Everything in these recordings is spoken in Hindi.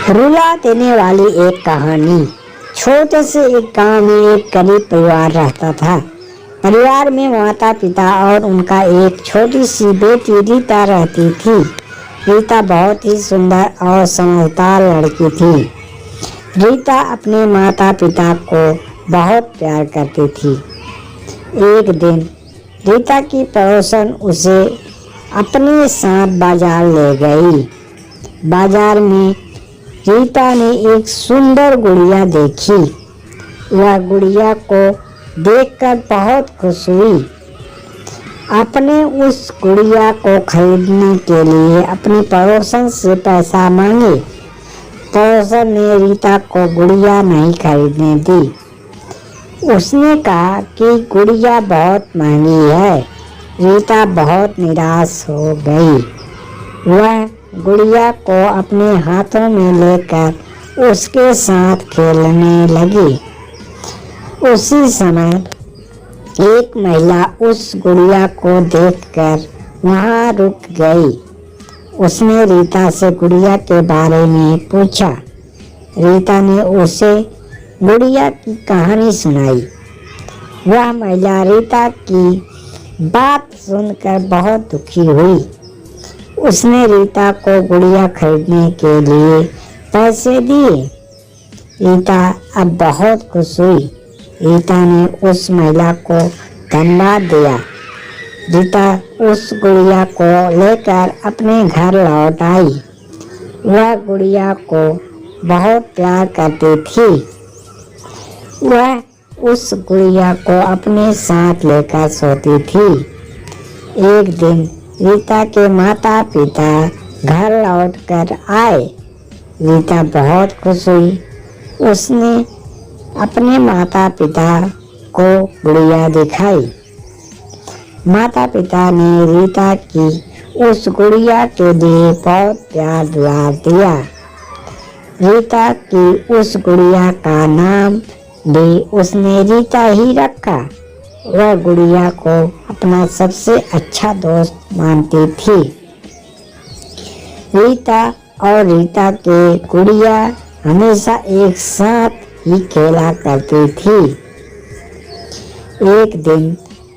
रुला देने वाली एक कहानी। छोटे से एक गांव में एक गरीब परिवार रहता था। परिवार में माता पिता और उनका एक छोटी सी बेटी रीता रहती थी। रीता बहुत ही सुंदर और समझदार लड़की थी। रीता अपने माता पिता को बहुत प्यार करती थी। एक दिन रीता की पड़ोसन उसे अपने साथ बाजार ले गई। बाजार में रीता ने एक सुंदर गुड़िया देखी। वह गुड़िया को देखकर बहुत खुश हुई। अपने उस गुड़िया को खरीदने के लिए अपने पड़ोसन से पैसा मांगे। पड़ोसन ने रीता को गुड़िया नहीं खरीदने दी। उसने कहा कि गुड़िया बहुत महंगी है। रीता बहुत निराश हो गई। वह गुड़िया को अपने हाथों में लेकर उसके साथ खेलने लगी। उसी समय एक महिला उस गुड़िया को देखकर वहां रुक गई। उसने रीता से गुड़िया के बारे में पूछा। रीता ने उसे गुड़िया की कहानी सुनाई। वह महिला रीता की बात सुनकर बहुत दुखी हुई। उसने रीता को गुड़िया खरीदने के लिए पैसे दिए। रीता अब बहुत खुश हुई। रीता ने उस महिला को धन्यवाद दिया। रीता उस गुड़िया को लेकर अपने घर लौट आई। वह गुड़िया को बहुत प्यार करती थी। वह उस गुड़िया को अपने साथ लेकर सोती थी। एक दिन रीता के माता पिता घर लौटकर आए। रीता बहुत खुश हुई। उसने अपने माता पिता को गुड़िया दिखाई। माता पिता ने रीता की उस गुड़िया के लिए बहुत प्यार दुलार दिया। रीता की उस गुड़िया का नाम भी उसने रीता ही रखा। वह गुड़िया को अपना सबसे अच्छा दोस्त मानती थी। रीता और रीता के गुड़िया हमेशा एक साथ ही खेला करती थी। एक दिन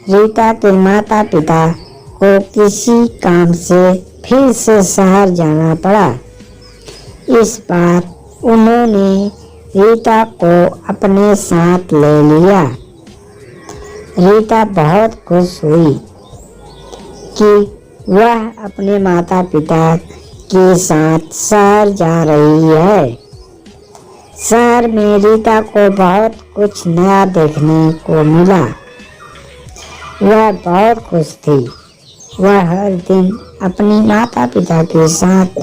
रीता के माता पिता को किसी काम से फिर से शहर जाना पड़ा। इस बार उन्होंने रीता को अपने साथ ले लिया। रीता बहुत खुश हुई कि वह अपने माता पिता के साथ शहर जा रही है। शहर में रीता को बहुत कुछ नया देखने को मिला। वह बहुत खुश थी। वह हर दिन अपनी माता पिता के साथ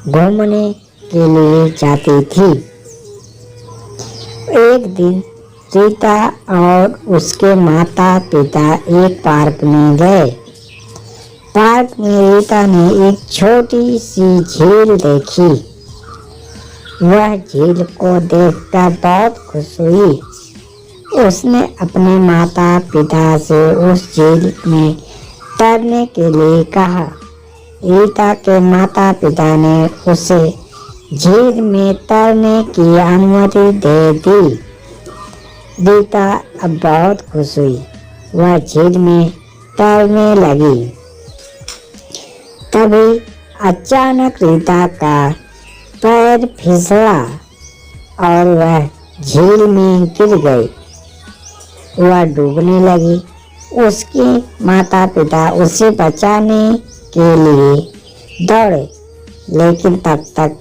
घूमने के लिए जाती थी। एक दिन रीता और उसके माता पिता एक पार्क में गए। पार्क में रीता ने एक छोटी सी झील देखी। वह झील को देखकर बहुत खुश हुई। उसने अपने माता पिता से उस झील में तैरने के लिए कहा। रीता के माता पिता ने उसे झील में तैरने की अनुमति दे दी। रीता अब बहुत खुश हुई। वह झील में तैरने लगी। तभी अचानक रीता का पैर फिसला और वह झील में गिर गई। वह डूबने लगी। उसके माता पिता उसे बचाने के लिए दौड़े, लेकिन तब तक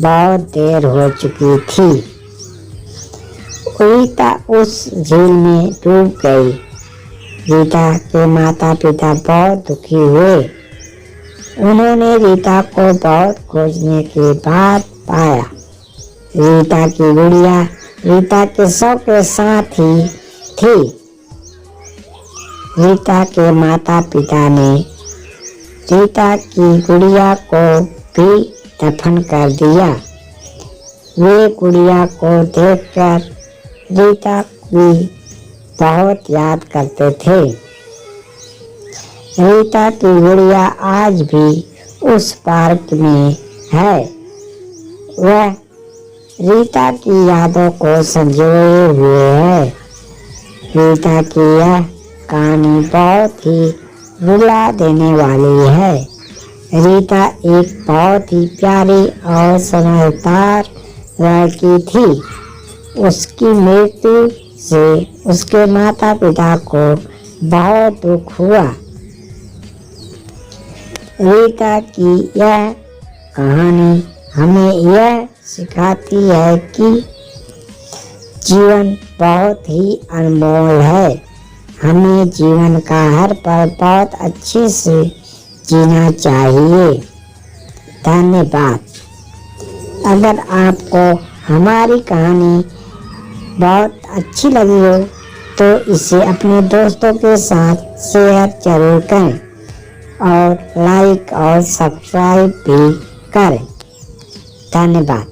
बहुत देर हो चुकी थी। रीता उस झील में डूब गई। रीता के माता पिता बहुत दुखी हुए। उन्होंने रीता को बहुत खोजने के बाद पाया। रीता की गुड़िया रीता के शव के साथ ही थी। रीता के माता पिता ने रीता की गुड़िया को भी दफन कर दिया। वे गुड़िया को देखकर रीता की बहुत याद करते थे। रीता की गुड़िया आज भी उस पार्क में है। वह रीता की यादों को संजोए हुए है। रीता की यह कहानी बहुत ही रुला देने वाली है। रीता एक बहुत ही प्यारी और समझदार लड़की थी। उसकी मृत्यु से उसके माता पिता को बहुत दुख हुआ। रीता की यह कहानी हमें यह सिखाती है कि जीवन बहुत ही अनमोल है। हमें जीवन का हर पल बहुत अच्छे से जीना चाहिए। धन्यवाद। अगर आपको हमारी कहानी बहुत अच्छी लगी हो तो इसे अपने दोस्तों के साथ शेयर जरूर करें और लाइक और सब्सक्राइब भी करें। धन्यवाद।